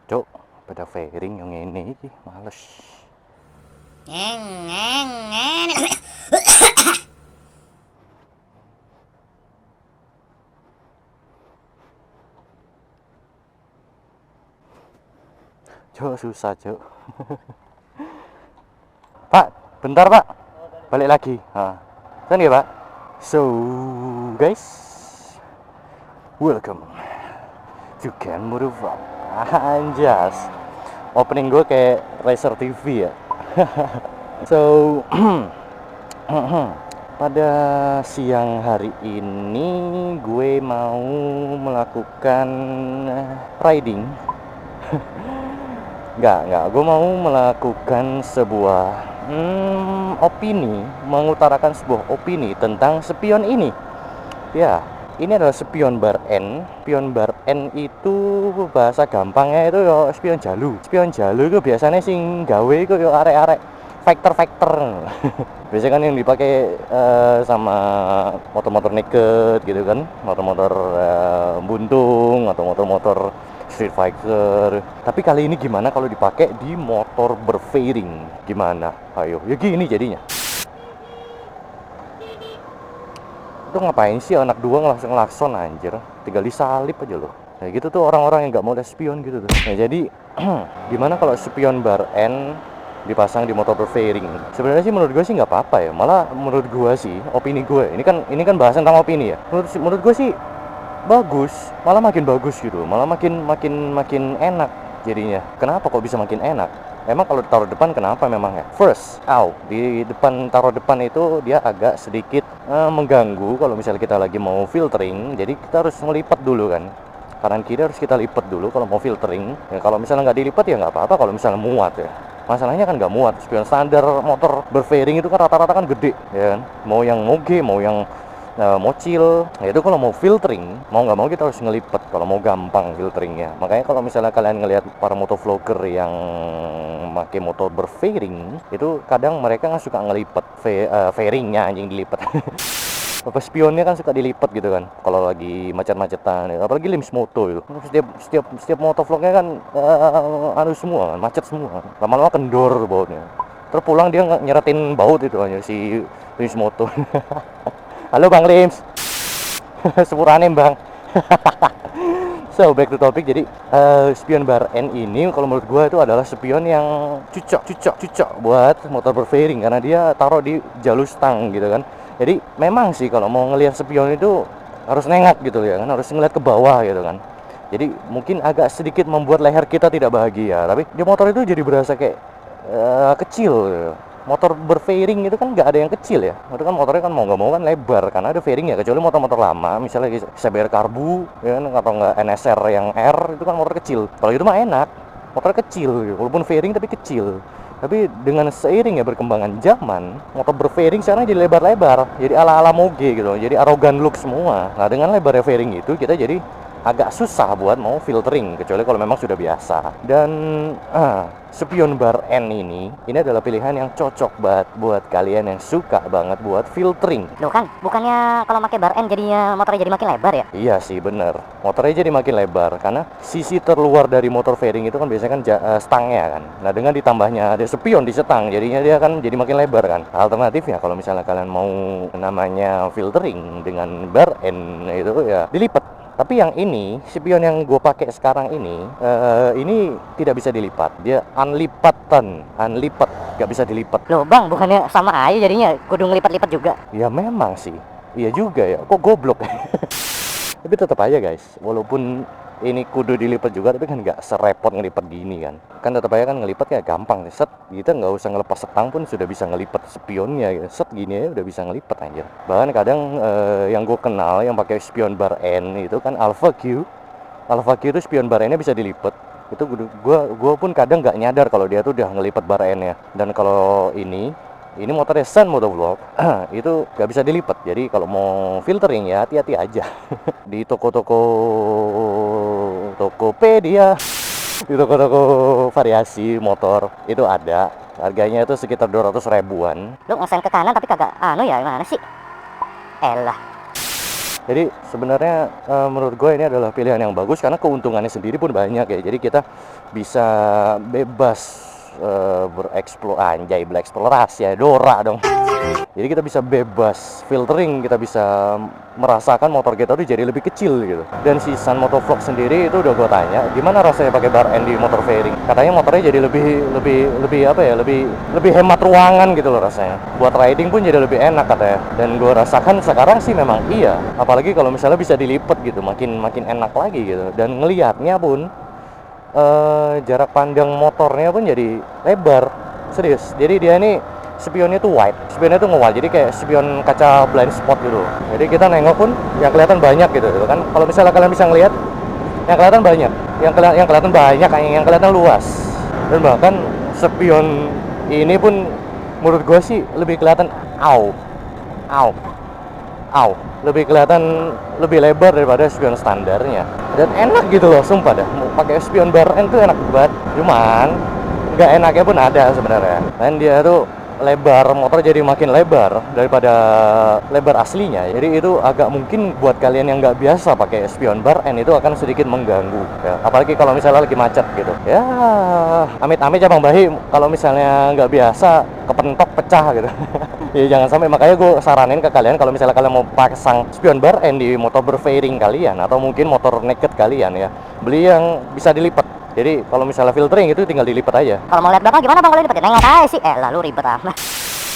Cuk, pada fairing yang ini iki males. Cuk, susah, Cuk. Pak, bentar, Pak. Balik lagi. Nah, kan ya, Pak? So, guys, welcome to Ken Muruvak. Anjas. Opening gue kayak Racer TV ya. So, pada siang hari ini gue mau melakukan riding. Enggak, gue mau melakukan sebuah opini, mengutarakan sebuah opini tentang spion ini. Ya, ini adalah spion bar N. Spion bar N itu bahasa gampangnya itu yo spion jalu. Spion jalu itu biasanya sing gawe itu yo arek-arek factor. Biasanya kan yang dipakai sama motor-motor naked gitu kan, motor-motor buntung atau motor-motor street fighter. Tapi kali ini gimana kalau dipakai di motor berfairing? Gimana? Ayo, ya gini jadinya. Itu ngapain sih anak dua ngelakson anjir? Tinggal disalip aja loh. Nah gitu tuh orang-orang yang nggak mau ada spion gitu tuh. Nah jadi gimana kalau spion bar N dipasang di motor berfairing? Sebenarnya sih menurut gue sih nggak apa-apa ya. Malah menurut gue sih, opini gue. Ini kan bahasan tentang opini ya. Menurut gue sih bagus, malah makin bagus gitu, malah makin enak jadinya. Kenapa kok bisa makin enak? Emang kalau ditaruh depan kenapa memangnya? First, di depan, taruh depan itu dia agak sedikit mengganggu kalau misalnya kita lagi mau filtering. Jadi kita harus ngelipat dulu kan, kanan kiri harus kita lipat dulu kalau mau filtering ya. Kalau misalnya nggak dilipat ya nggak apa-apa kalau misalnya muat ya. Masalahnya kan nggak muat. Spion standar motor berfairing itu kan rata-rata kan gede ya kan? Mau yang moge, mau yang mocil, ya itu kalau mau filtering, mau nggak mau kita harus ngelipet kalau mau gampang filteringnya. Makanya kalau misalnya kalian ngelihat para motovlogger yang pakai motor berfairing, itu kadang mereka nggak suka ngelipet fairingnya, anjing dilipet. Apa spionnya kan suka dilipet gitu kan kalau lagi macet-macetan ya. Apalagi lims moto itu setiap motovlognya kan semua kan, macet semua, lama-lama kendor bautnya, terpulang dia nyeretin baut itu aja si lims moto. Halo Bang Lims. Sepurane Bang. So back to topic. Jadi spion bar N ini kalau menurut gue itu adalah spion yang cocok buat motor berfairing karena dia taruh di jalur stang gitu kan. Jadi memang sih kalau mau ngelihat spion itu harus nengok gitu ya kan, harus ngeliat ke bawah gitu kan. Jadi mungkin agak sedikit membuat leher kita tidak bahagia, tapi di motor itu jadi berasa kayak kecil gitu. Motor berfairing itu kan nggak ada yang kecil ya. Itu kan motornya kan mau nggak mau kan lebar karena ada fairing ya. Kecuali motor-motor lama, misalnya CBR Karbu, ya kan, atau nggak NSR yang R, itu kan motor kecil. Kalau itu mah enak, motor kecil, gitu. Walaupun fairing tapi kecil. Tapi dengan seiring ya berkembangan zaman, motor berfairing sekarang jadi lebar-lebar, jadi ala-ala moge gitu, jadi arogan look semua. Nah dengan lebarnya fairing itu kita jadi agak susah buat mau filtering, kecuali kalau memang sudah biasa. Dan spion bar N ini adalah pilihan yang cocok banget buat kalian yang suka banget buat filtering. Loh kan, bukannya kalau pakai bar N jadinya motornya jadi makin lebar ya? Iya sih bener, motornya jadi makin lebar karena sisi terluar dari motor fairing itu kan biasanya kan stangnya kan. Nah dengan ditambahnya ada spion di setang, jadinya dia kan jadi makin lebar kan. Alternatifnya kalau misalnya kalian mau namanya filtering dengan bar N itu ya dilipat. Tapi yang ini, spion yang gue pakai sekarang ini tidak bisa dilipat. Dia unlipat, gak bisa dilipat. Loh bang, bukannya sama aja jadinya kudu ngelipat-lipat juga? Ya memang sih, iya juga ya. Kok goblok? Tapi tetap aja guys, walaupun ini kudu dilipat juga, tapi kan nggak serepot ngelipat gini kan. Kan tetap aja kan ngelipat kayak gampang. Set, kita nggak usah ngelepas setang pun sudah bisa ngelipat spionnya. Gitu. Set gini aja udah bisa ngelipat anjir. Bahkan kadang yang gue kenal yang pakai spion bar N itu kan Alpha Q itu spion bar N-nya bisa dilipat. Itu gue pun kadang nggak nyadar kalau dia tuh udah ngelipat bar N-nya. Dan kalau ini motornya Sun Motovlog itu gak bisa dilipat. Jadi kalau mau filtering ya hati-hati aja. Di Tokopedia, di toko-toko variasi motor itu ada. Harganya itu sekitar 200 ribuan. Lu ngesen ke kanan tapi kagak ya gimana sih? Elah. Jadi sebenarnya menurut gue ini adalah pilihan yang bagus karena keuntungannya sendiri pun banyak ya. Jadi kita bisa bebas bereksplorasi ya, Dora dong. Jadi kita bisa bebas filtering, kita bisa merasakan motor kita tuh jadi lebih kecil gitu. Dan si Sun Motovlog sendiri itu udah gue tanya, gimana rasanya pakai bar end di motor fairing? Katanya motornya jadi lebih apa ya, lebih hemat ruangan gitu loh rasanya. Buat riding pun jadi lebih enak katanya. Dan gue rasakan sekarang sih memang iya. Apalagi kalau misalnya bisa dilipet gitu, makin enak lagi gitu. Dan ngelihatnya pun jarak pandang motornya pun jadi lebar, serius. Jadi dia ini spionnya tuh wide, spionnya tuh nge-wide, jadi kayak spion kaca blind spot gitu. Jadi kita nengok pun yang kelihatan banyak gitu kan. Kalau misalnya kalian bisa ngelihat, yang kelihatan banyak, yang kelihatan banyak, yang kelihatan luas. Dan bahkan spion ini pun menurut gue sih lebih kelihatan lebih kelihatan lebih lebar daripada spion standarnya. Dan enak gitu loh, sumpah dah. Mau pakai spion bar end tuh enak banget. Cuman nggak enaknya pun ada sebenarnya. Dan dia tuh lebar, motor jadi makin lebar daripada lebar aslinya. Jadi itu agak mungkin buat kalian yang nggak biasa pakai spion bar end itu akan sedikit mengganggu ya. Apalagi kalau misalnya lagi macet gitu ya, amit-amit ya Bang Bahi, kalau misalnya nggak biasa kepentok pecah gitu. Ya jangan sampai, makanya gue saranin ke kalian kalau misalnya kalian mau pasang spion bar end di motor berfairing kalian atau mungkin motor naked kalian ya, beli yang bisa dilipat. Jadi kalau misalnya filtering itu tinggal dilipat aja. Kalau mau lihat belakang gimana bang kalau dilipat? Nengok aja sih. Lalu ribet amat.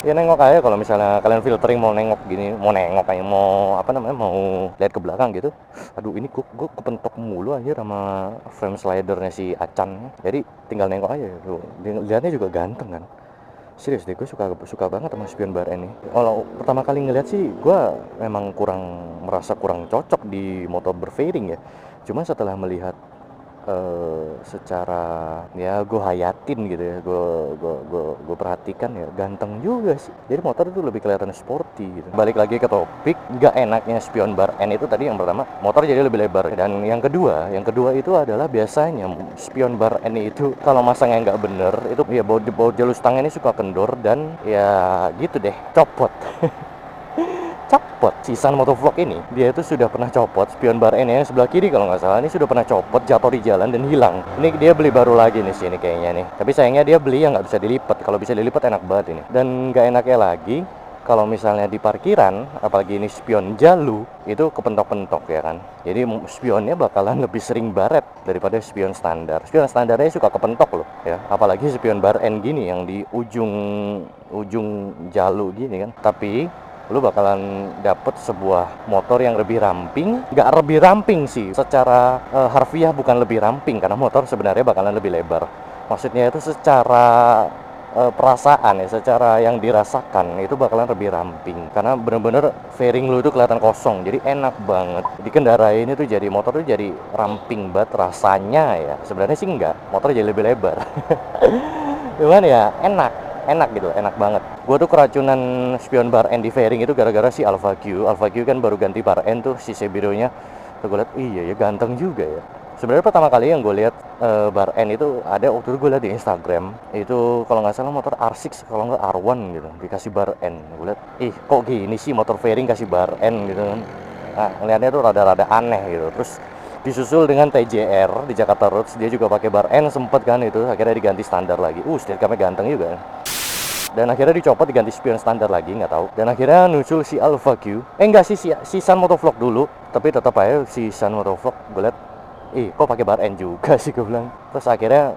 Ya nengok aja kalau misalnya kalian filtering mau nengok gini, mau nengok kayak mau apa namanya, mau lihat ke belakang gitu. Aduh ini gue kepentok mulu aja sama frame slidernya si Acan. Jadi tinggal nengok aja tuh. Lihatnya juga ganteng kan. Serius deh, gue suka banget sama spion bar ini. Kalau pertama kali ngeliat sih, gue memang merasa kurang cocok di motor berfairing ya. Cuma setelah melihat secara ya gue hayatin gitu ya, gue perhatikan ya, ganteng juga sih. Jadi motor itu lebih kelihatan sporty gitu. Balik lagi ke topik, nggak enaknya spion bar end itu tadi yang pertama, motor jadi lebih lebar. Dan yang kedua itu adalah biasanya spion bar end itu kalau masangnya nggak bener itu ya baut jalur stangnya ini suka kendor dan ya gitu deh, copot. Si Sun Motovlog ini dia itu sudah pernah copot spion bar end yang sebelah kiri kalau nggak salah, ini sudah pernah copot, jatuh di jalan dan hilang. Ini dia beli baru lagi nih sini kayaknya nih, tapi sayangnya dia beli yang nggak bisa dilipat. Kalau bisa dilipat enak banget ini. Dan nggak enaknya lagi kalau misalnya di parkiran, apalagi ini spion jalu, itu kepentok-pentok ya kan. Jadi spionnya bakalan lebih sering baret daripada spion standar. Spion standarnya suka kepentok loh ya, apalagi spion bar end gini yang di ujung jalu gini kan. Tapi lu bakalan dapet sebuah motor yang lebih ramping. Nggak lebih ramping sih, secara harfiah bukan lebih ramping, karena motor sebenarnya bakalan lebih lebar. Maksudnya itu secara perasaan ya, secara yang dirasakan itu bakalan lebih ramping, karena bener-bener fairing lu itu kelihatan kosong, jadi enak banget dikendarain. Itu jadi motor tuh jadi ramping banget rasanya ya. Sebenarnya sih enggak, motor jadi lebih lebar. Cuman ya enak gitu, enak banget. Gue tuh keracunan spion bar end di fairing itu gara-gara si Alpha Q kan baru ganti bar end tuh, si Sebironya. Tuh gue liat, iya ya ganteng juga ya. Sebenarnya pertama kali yang gue lihat bar end itu ada waktu itu gue lihat di Instagram. Itu kalau nggak salah motor R6 kalau nggak R1 gitu, dikasih bar end. Gue lihat, kok gini sih motor fairing kasih bar end gitu kan. Nah, ngeliatnya tuh rada-rada aneh gitu. Terus disusul dengan TJR di Jakarta Roads, dia juga pakai bar end sempet kan, itu akhirnya diganti standar lagi. Steadicamnya ganteng juga. Dan akhirnya dicopot diganti spion standar lagi, nggak tahu. Dan akhirnya muncul si Alpha Q. Enggak sih, si Sun Motovlog dulu. Tapi tetap aja si Sun Motovlog gue liat, kok pakai bar end juga sih gue bilang. Terus akhirnya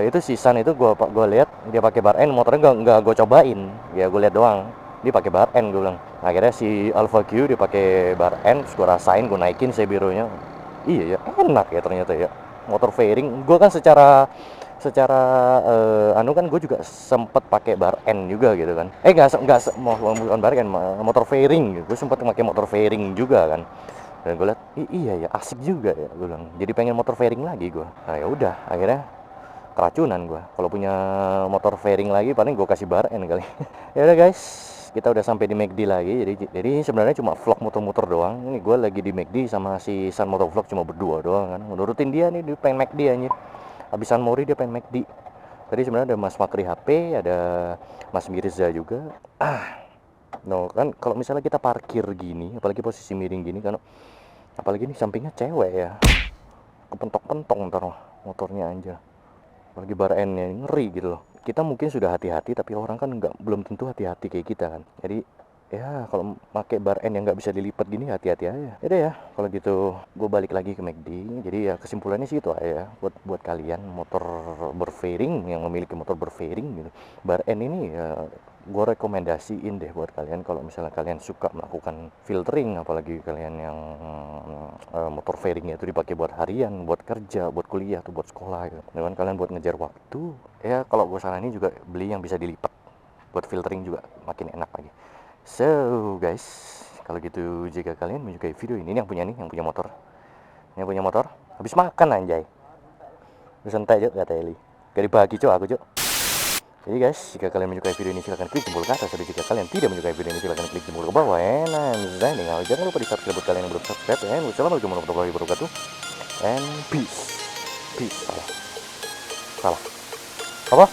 itu si Sun itu gue lihat dia pakai bar end, motornya nggak gue cobain. Ya gue lihat doang. Dia pakai bar end gue bilang. Akhirnya si Alpha Q dia pakai bar end, terus gue rasain, gue naikin Sebironya. Iya ya, enak ya ternyata ya. Motor fairing, gue kan secara kan gue juga sempet pakai bar end juga gitu kan. Bukan bar end, motor fairing gitu. Gue sempet pakai motor fairing juga kan. Dan gue liat, iya ya, asik juga ya, gue bilang. Jadi pengen motor fairing lagi gue. Nah ya udah, akhirnya keracunan gue. Kalau punya motor fairing lagi paling gue kasih bar end kali. Ya udah guys, kita udah sampai di McD lagi. Jadi sebenarnya cuma vlog motor-motor doang. Ini gue lagi di McD sama si Sun Motovlog cuma berdua doang kan. Nurutin dia nih, dia pengen McD anjir. Habisan Mori dia pengen McD. Tadi sebenarnya ada Mas Makri HP, ada Mas Mirza juga. No kan kalau misalnya kita parkir gini, apalagi posisi miring gini kan, apalagi ini sampingnya cewek ya, kepentok-pentong ntar motornya aja. Apalagi bar N-nya ngeri gitu loh. Kita mungkin sudah hati-hati tapi orang kan belum tentu hati-hati kayak kita kan. Jadi ya kalau pakai bar N yang nggak bisa dilipat gini hati-hati aja. Yaudah ya kalau gitu gue balik lagi ke McD. Jadi ya kesimpulannya sih itu aja ya. Buat kalian motor berfairing yang memiliki motor berfairing gitu, bar N ini ya gue rekomendasiin deh buat kalian kalau misalnya kalian suka melakukan filtering, apalagi kalian yang motor fairingnya itu dipakai buat harian, buat kerja, buat kuliah atau buat sekolah gitu. Dan kalian buat ngejar waktu ya, kalau gue saranin juga beli yang bisa dilipat, buat filtering juga makin enak lagi. So guys, kalau gitu jika kalian menyukai video ini yang punya motor habis makan anjay udah santai aja kata Eli, gak dibagi cok aku cok. Jadi guys, jika kalian menyukai video ini silahkan klik tombol ke atas, dan jika kalian tidak menyukai video ini silahkan klik tombol ke bawah. Jangan lupa di subscribe buat kalian yang belum subscribe. Wassalamualaikum warahmatullahi wabarakatuh. And peace. Salah. Apa?